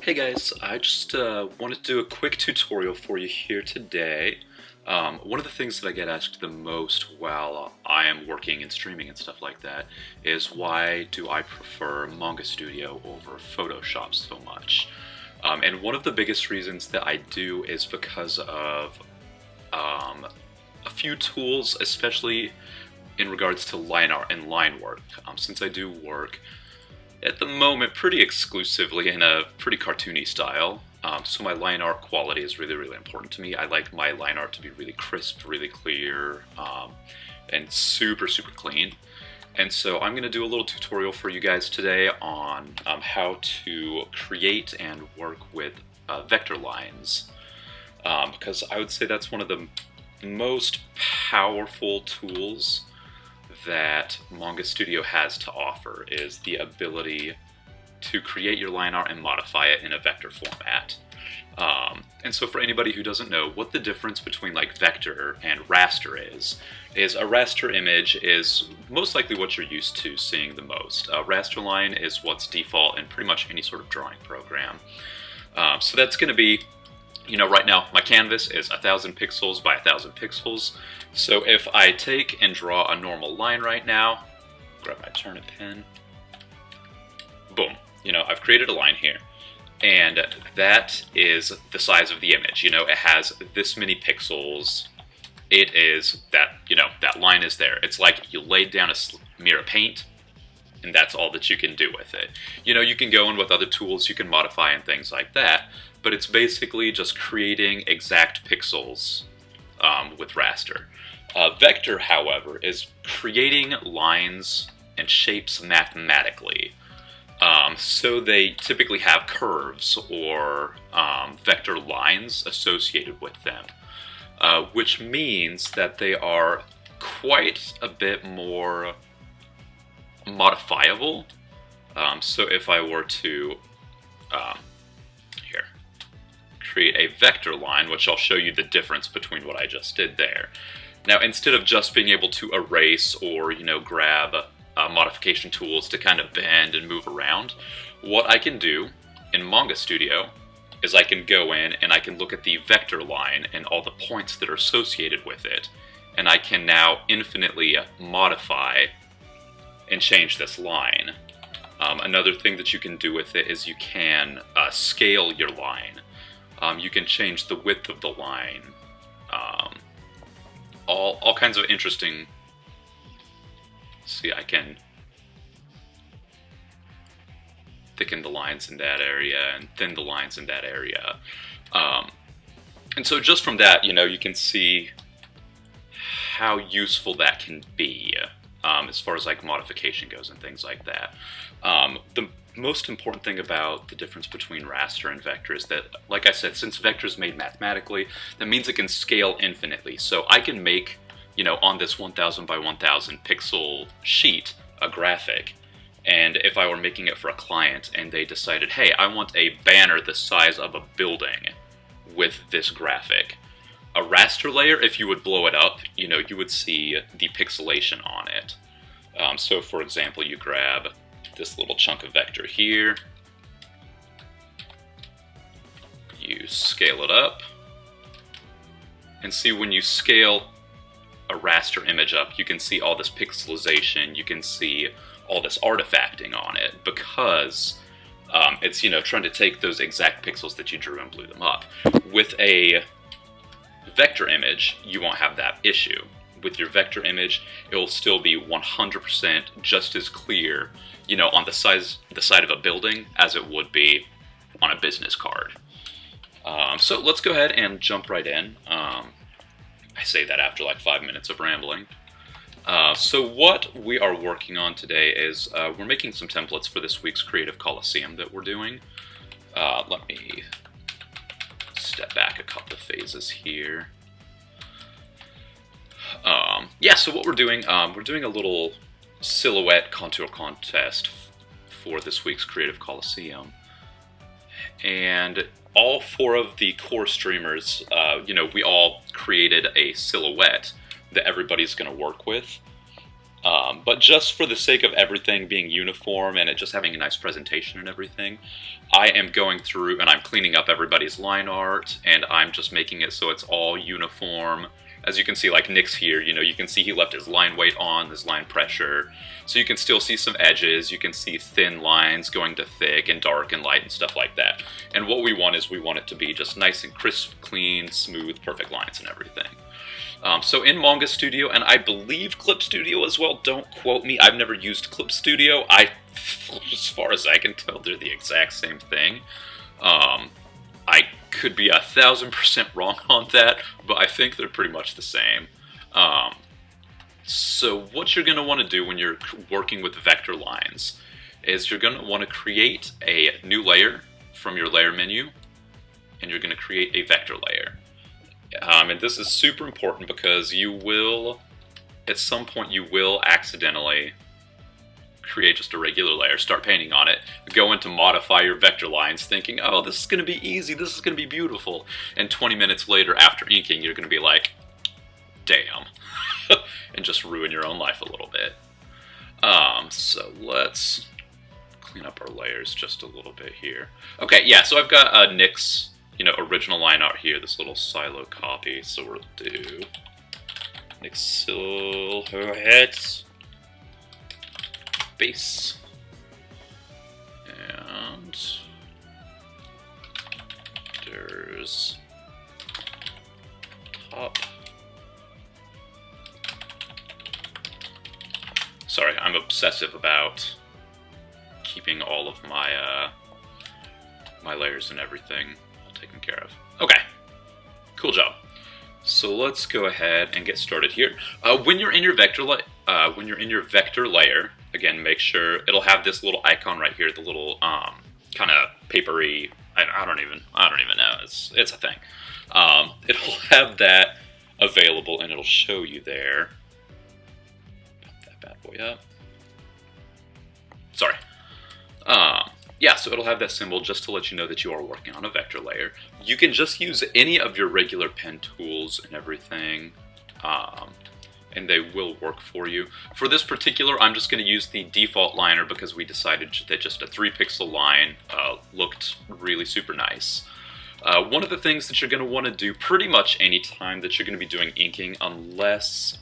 Hey guys, I just wanted to do a quick tutorial for you here today. One of the things that I get asked the most while I am working and streaming and stuff like that is why do I prefer Manga Studio over Photoshop so much? And one of the biggest reasons that I do is because of a few tools, especially in regards to line art and line work. Since I do work at the moment pretty exclusively in a pretty cartoony style. So my line art quality is really important to me. I like my line art to be really crisp, really clear, and super clean. And so I'm going to do a little tutorial for you guys today on how to create and work with vector lines. Because I would say that's one of the most powerful tools that Manga Studio has to offer, is the ability to create your line art and modify it in a vector format. And so for anybody who doesn't know what the difference between like vector and raster is a raster image is most likely what you're used to seeing the most. A raster line is what's default in pretty much any sort of drawing program. So that's going to be, you know, right now my canvas is 1000 pixels by 1000 pixels. So if I take and draw a normal line right now, grab my Turnip pen, boom, you know, I've created a line here. And that is the size of the image. You know, it has this many pixels. It is that, you know, that line is there. It's like you laid down a smear of paint, and that's all that you can do with it. You know, you can go in with other tools, you can modify and things like that, but it's basically just creating exact pixels with raster. Vector, however, is creating lines and shapes mathematically. So they typically have curves or vector lines associated with them, which means that they are quite a bit more modifiable. So if I were to here create a vector line, which I'll show you the difference between what I just did there. Now, instead of just being able to erase or, you know, grab modification tools to kind of bend and move around, what I can do in Manga Studio is I can go in and I can look at the vector line and all the points that are associated with it, and I can now infinitely modify and change this line. Another thing that you can do with it is you can scale your line. You can change the width of the line. All kinds of interesting. See, I can thicken the lines in that area and thin the lines in that area. And so just from that, you know, you can see how useful that can be as far as like modification goes and things like that. The most important thing about the difference between raster and vector is that, like I said, since vector is made mathematically, that means it can scale infinitely. So I can make, you know, on this 1000 by 1000 pixel sheet, a graphic, and if I were making it for a client and they decided, hey, I want a banner the size of a building with this graphic, a raster layer, if you would blow it up, you know, you would see the pixelation on it. So for example, you grab this little chunk of vector here, you scale it up, and see when you scale a raster image up, you can see all this pixelization, you can see all this artifacting on it, because it's, you know, trying to take those exact pixels that you drew and blew them up. With a vector image, you won't have that issue. With your vector image, it will still be 100% just as clear, you know, on the side of a building as it would be on a business card. So let's go ahead and jump right in. I say that after like 5 minutes of rambling. So what we are working on today is we're making some templates for this week's Creative Coliseum that we're doing. Let me step back a couple of phases here. Yeah, so what we're doing a little silhouette contour contest for this week's Creative Coliseum. And all 4 of the core streamers, you know, we all created a silhouette that everybody's going to work with. But just for the sake of everything being uniform and it just having a nice presentation and everything, I am going through and I'm cleaning up everybody's line art, and I'm just making it so it's all uniform. As you can see, like Nick's here, you can see he left his line weight on, his line pressure. So you can still see some edges, you can see thin lines going to thick and dark and light and stuff like that. And what we want is we want it to be just nice and crisp, clean, smooth, perfect lines and everything. So in Manga Studio, and I believe Clip Studio as well, don't quote me, I've never used Clip Studio. As far as I can tell, they're the exact same thing. I could be 1000% wrong on that, but I think they're pretty much the same. So what you're going to want to do when you're working with vector lines is you're going to want to create a new layer from your layer menu, and you're going to create a vector layer. And this is super important because you will, at some point, you will accidentally create just a regular layer, start painting on it, go into modify your vector lines thinking, oh, this is going to be easy, this is going to be beautiful. And 20 minutes later after inking, you're going to be like, damn. And just ruin your own life a little bit. So let's clean up our layers just a little bit here. Okay, yeah, so I've got Nick's original line art here, this little silo copy. So we'll do Nick's silhouette base and there's top. Sorry, I'm obsessive about keeping all of my my layers and everything all taken care of. Okay, cool job. So let's go ahead and get started here. When you're in your vector layer, again, make sure it'll have this little icon right here, the little kind of papery. I don't even know. It's a thing. It'll have that available, and it'll show you there. Bad boy up. Sorry. Yeah, so it'll have that symbol just to let you know that you are working on a vector layer. You can just use any of your regular pen tools and everything, and they will work for you. For this particular, I'm just going to use the default liner because we decided that just a 3-pixel line looked really super nice. One of the things that you're going to want to do pretty much any time that you're going to be doing inking, unless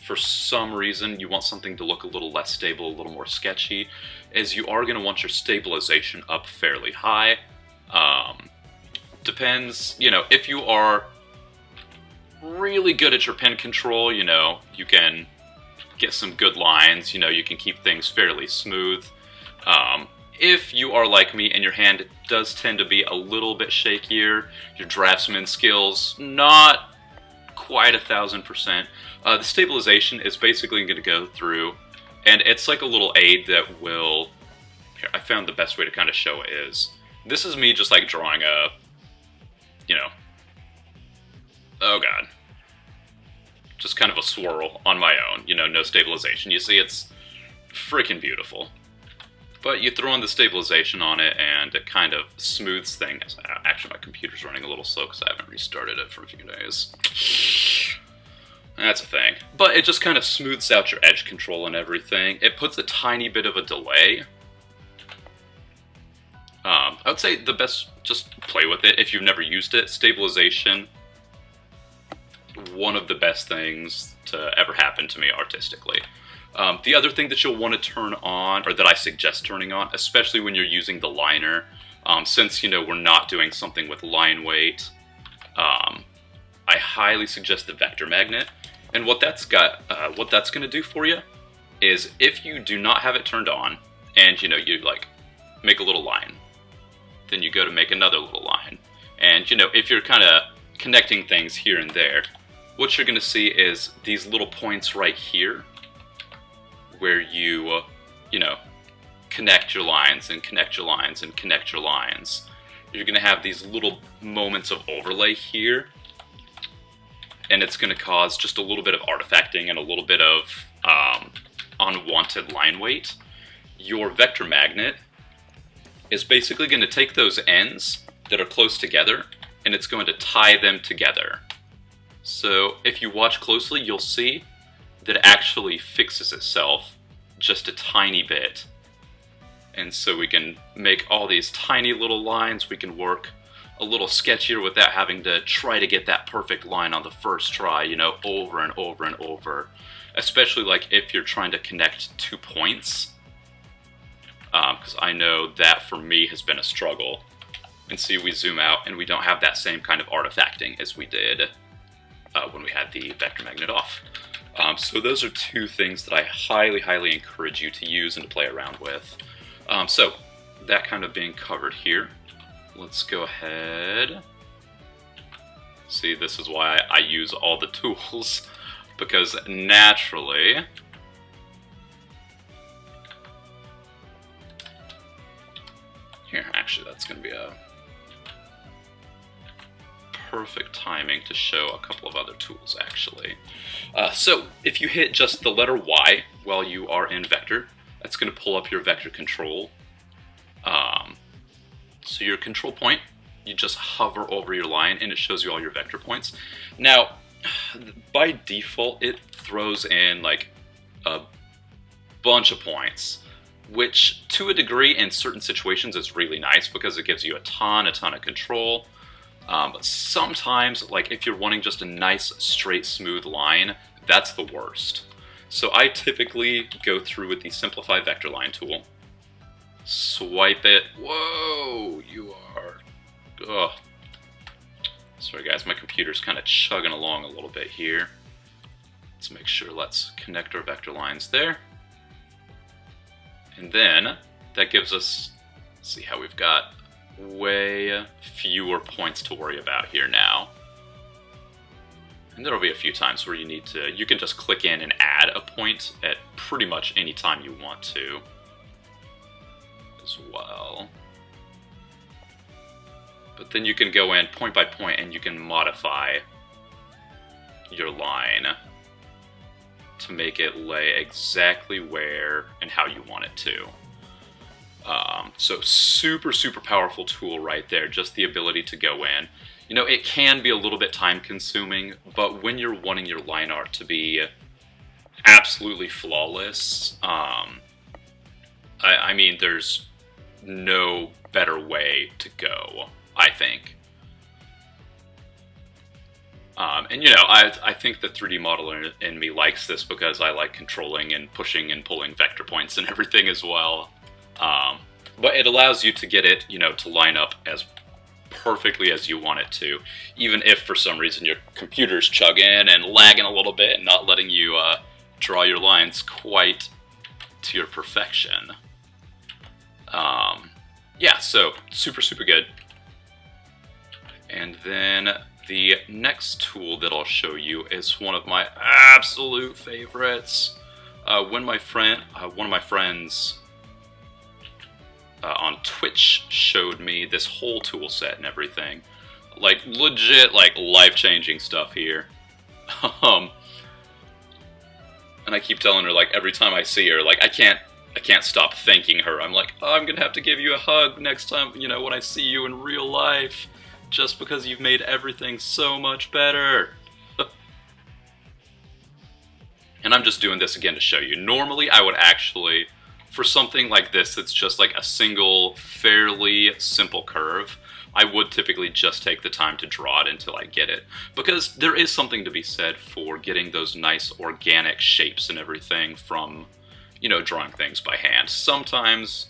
for some reason you want something to look a little less stable, a little more sketchy, is you are going to want your stabilization up fairly high. Depends, if you are really good at your pen control, you can get some good lines, you can keep things fairly smooth. If you are like me and your hand does tend to be a little bit shakier, your draftsman skills not quite 1000%, the stabilization is basically going to go through, and it's like a little aid that will, here, I found the best way to kind of show it is, this is me just like drawing a, oh god, just kind of a swirl on my own, no stabilization. You see, it's freaking beautiful. But you throw in the stabilization on it, and it kind of smooths things. Actually, my computer's running a little slow because I haven't restarted it for a few days. That's a thing. But it just kind of smooths out your edge control and everything. It puts a tiny bit of a delay. I would say the best, just play with it if you've never used it. Stabilization, one of the best things to ever happen to me artistically. The other thing that you'll want to turn on, or that I suggest turning on, especially when you're using the liner, since we're not doing something with line weight, I highly suggest the vector magnet. And what that's going to do for you is, if you do not have it turned on, and you like make a little line, then you go to make another little line, and if you're kind of connecting things here and there, what you're going to see is these little points right here, where you, connect your lines and connect your lines and connect your lines. You're going to have these little moments of overlay here, and it's going to cause just a little bit of artifacting and a little bit of unwanted line weight. Your vector magnet is basically going to take those ends that are close together, and it's going to tie them together. So if you watch closely, you'll see that actually fixes itself just a tiny bit. And so we can make all these tiny little lines. We can work a little sketchier without having to try to get that perfect line on the first try, you know, over and over and over. Especially like if you're trying to connect 2 points. Because I know that for me has been a struggle. And see, we zoom out and we don't have that same kind of artifacting as we did when we had the vector magnet off. So those are 2 things that I highly encourage you to use and to play around with. So that kind of being covered here, let's go ahead. See, this is why I use all the tools, because naturally, here, actually that's going to be a perfect timing to show a couple of other tools, actually. So if you hit just the letter Y while you are in vector, that's going to pull up your vector control. So your control point, you just hover over your line and it shows you all your vector points. Now, by default, it throws in like a bunch of points, which to a degree in certain situations is really nice because it gives you a ton of control. But sometimes, like if you're wanting just a nice, straight, smooth line, that's the worst. So I typically go through with the Simplify Vector Line tool. Swipe it. Whoa, you are... Ugh. Sorry guys, my computer's kind of chugging along a little bit here. Let's make sure, let's connect our vector lines there. And then, that gives us, see how we've got way fewer points to worry about here now. And there'll be a few times where you can just click in and add a point at pretty much any time you want to as well. But then you can go in point by point and you can modify your line to make it lay exactly where and how you want it to. So super powerful tool right there, just the ability to go in. You know, it can be a little bit time consuming, but when you're wanting your line art to be absolutely flawless, I mean, there's no better way to go, I think. And you know, I think the 3D modeler in me likes this because I like controlling and pushing and pulling vector points and everything as well. But it allows you to get it, you know, to line up as perfectly as you want it to, even if for some reason your computer's chugging and lagging a little bit and not letting you draw your lines quite to your perfection. Yeah, so super good. And then the next tool that I'll show you is one of my absolute favorites. One of my friends on Twitch showed me this whole tool set and everything. Like legit, like life-changing stuff here. And I keep telling her, like, every time I see her, like, I can't stop thanking her. I'm like, oh, I'm gonna have to give you a hug next time, you know, when I see you in real life, just because you've made everything so much better. And I'm just doing this again to show you. Normally, I would actually, for something like this that's just like a single, fairly simple curve, I would typically just take the time to draw it until I get it. Because there is something to be said for getting those nice organic shapes and everything from, you know, drawing things by hand. Sometimes,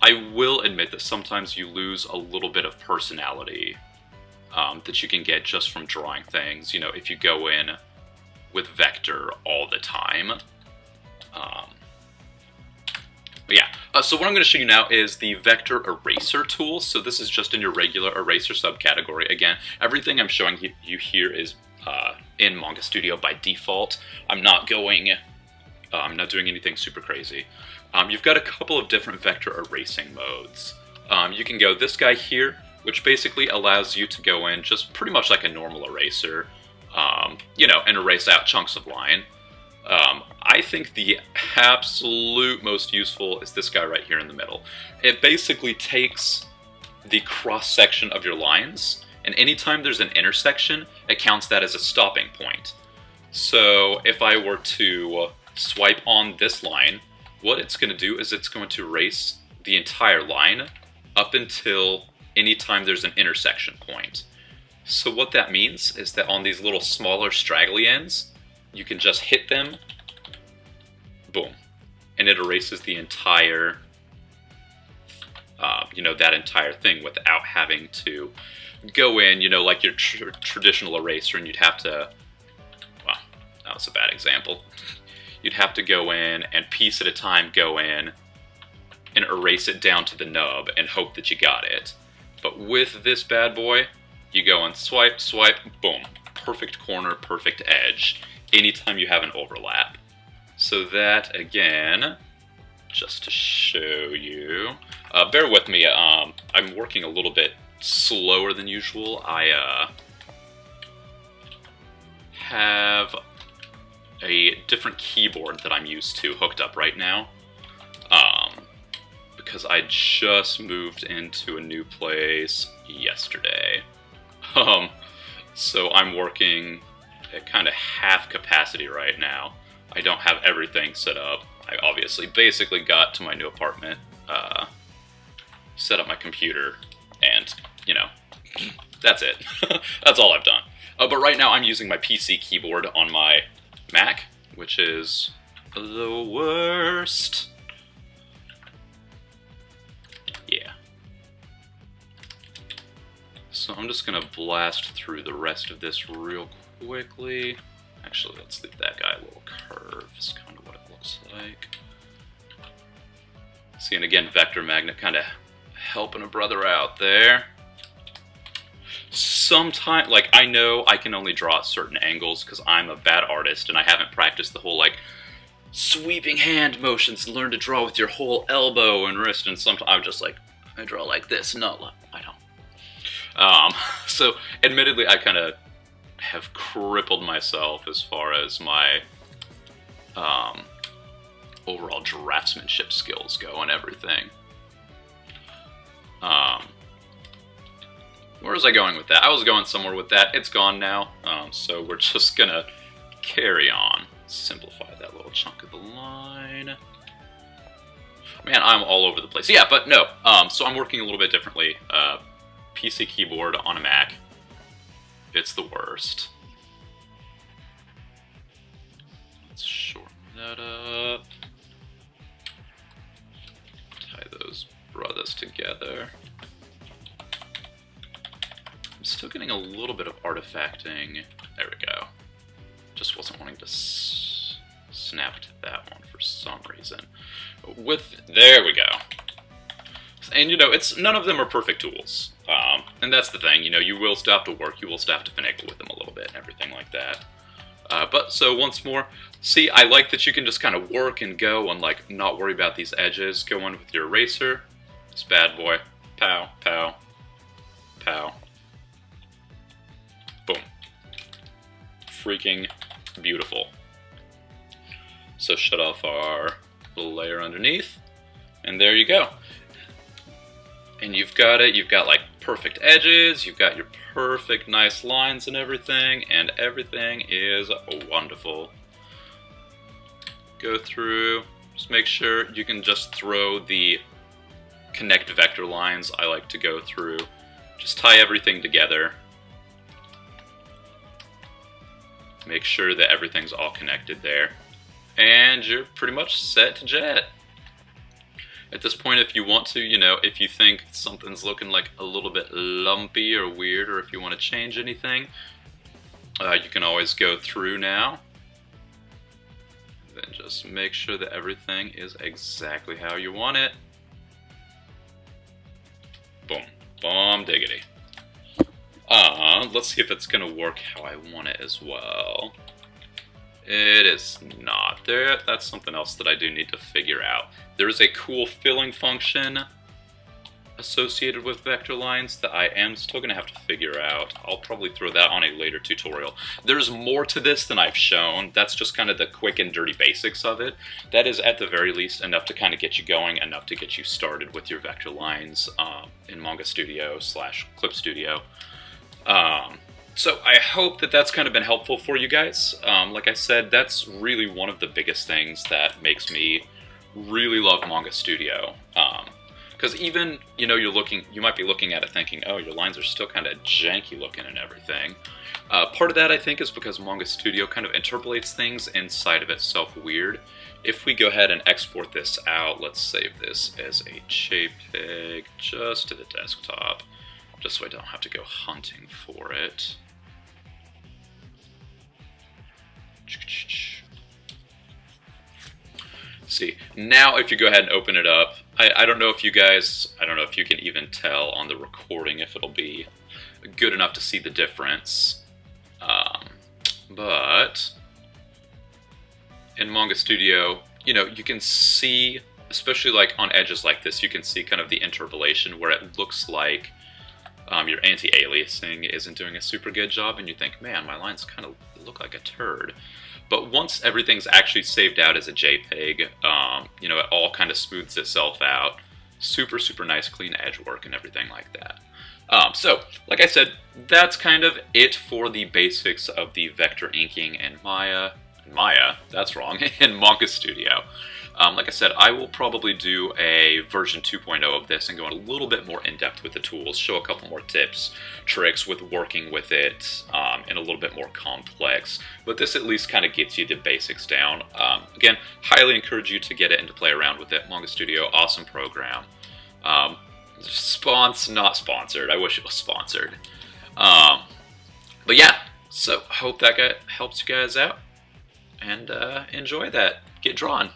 I will admit that sometimes you lose a little bit of personality that you can get just from drawing things, you know, if you go in with vector all the time. But yeah, so what I'm going to show you now is the vector eraser tool. So this is just in your regular eraser subcategory. Again, everything I'm showing you here is in Manga Studio by default. I'm not doing anything super crazy. You've got a couple of different vector erasing modes. You can go this guy here, which basically allows you to go in just pretty much like a normal eraser, you know, and erase out chunks of line. I think the absolute most useful is this guy right here in the middle. It basically takes the cross-section of your lines, and anytime there's an intersection, it counts that as a stopping point. So if I were to swipe on this line, what it's going to do is it's going to erase the entire line up until any time there's an intersection point. So what that means is that on these little smaller straggly ends, you can just hit them, boom, and it erases the entire, that entire thing without having to go in, like your traditional eraser, and you'd have to, well, that was a bad example. You'd have to go in and piece at a time go in and erase it down to the nub and hope that you got it. But with this bad boy, you go and swipe, swipe, boom. Perfect corner, perfect edge, anytime you have an overlap. So that, again, just to show you, bear with me, I'm working a little bit slower than usual. I have a different keyboard that I'm used to hooked up right now, because I just moved into a new place yesterday. So I'm working at kind of half capacity right now. I don't have everything set up. I obviously basically got to my new apartment, set up my computer, and, that's it. That's all I've done. But right now I'm using my PC keyboard on my Mac, which is the worst. Yeah. So I'm just gonna blast through the rest of this real quickly. Actually, let's leave that guy a little curve. It's kind of what it looks like. See, and again, Vector Magnet kind of helping a brother out there. Sometimes, I know I can only draw at certain angles because I'm a bad artist and I haven't practiced the whole, sweeping hand motions and learn to draw with your whole elbow and wrist, and sometimes I'm just I draw like this. No, I don't. So, admittedly, I kind of have crippled myself as far as my overall draftsmanship skills go and everything. Where was I going with that? I was going somewhere with that. It's gone now, so we're just gonna carry on. Simplify that little chunk of the line. Man, I'm all over the place. Yeah, but no. So I'm working a little bit differently. PC keyboard on a Mac. It's the worst. Let's shorten that up. Tie those brothers together. I'm still getting a little bit of artifacting. There we go. Just wasn't wanting to snap to that one for some reason. There we go. And it's none of them are perfect tools. And that's the thing, you will still have to work, you will still have to finagle with them a little bit and everything like that. But so once more, see, I like that you can just kind of work and go and not worry about these edges. Go in with your eraser. This bad boy. Pow, pow, pow. Boom. Freaking beautiful. So shut off our little layer underneath, and there you go. And you've got it, you've got perfect edges, you've got your perfect nice lines and everything is wonderful. Go through, just make sure you can just throw the connect vector lines. I like to go through, just tie everything together. Make sure that everything's all connected there. And you're pretty much set to jet. At this point, if you want to, if you think something's looking a little bit lumpy or weird, or if you want to change anything, you can always go through now. Then just make sure that everything is exactly how you want it. Boom. Bomb diggity. Let's see if it's going to work how I want it as well. It is not. That's something else that I do need to figure out. There is a cool filling function associated with vector lines that I am still going to have to figure out. I'll probably throw that on a later tutorial. There's more to this than I've shown. That's just kind of the quick and dirty basics of it. That is at the very least enough to kind of get you going, enough to get you started with your vector lines in Manga Studio / Clip Studio. So I hope that that's kind of been helpful for you guys. Like I said, that's really one of the biggest things that makes me really love Manga Studio. Because even, you might be looking at it thinking, oh, your lines are still kind of janky looking and everything. Part of that, I think, is because Manga Studio kind of interpolates things inside of itself weird. If we go ahead and export this out, let's save this as a JPEG just to the desktop, just so I don't have to go hunting for it. See, now if you go ahead and open it up, I don't know if you can even tell on the recording if it'll be good enough to see the difference. But in Manga Studio, you can see, especially like on edges like this, you can see kind of the interpolation where it looks like your anti-aliasing isn't doing a super good job, and you think, man, my lines kind of look like a turd. But once everything's actually saved out as a JPEG, it all kind of smooths itself out. Super, super nice, clean edge work and everything like that. So, like I said, that's kind of it for the basics of the vector inking in Maya, that's wrong, in Manga Studio. Like I said, I will probably do a version 2.0 of this and go in a little bit more in-depth with the tools, show a couple more tips, tricks with working with it, and a little bit more complex. But this at least kind of gets you the basics down. Again, highly encourage you to get it and to play around with it. Manga Studio, awesome program. Not sponsored. I wish it was sponsored. But yeah, so hope that helps you guys out. And enjoy that. Get drawn.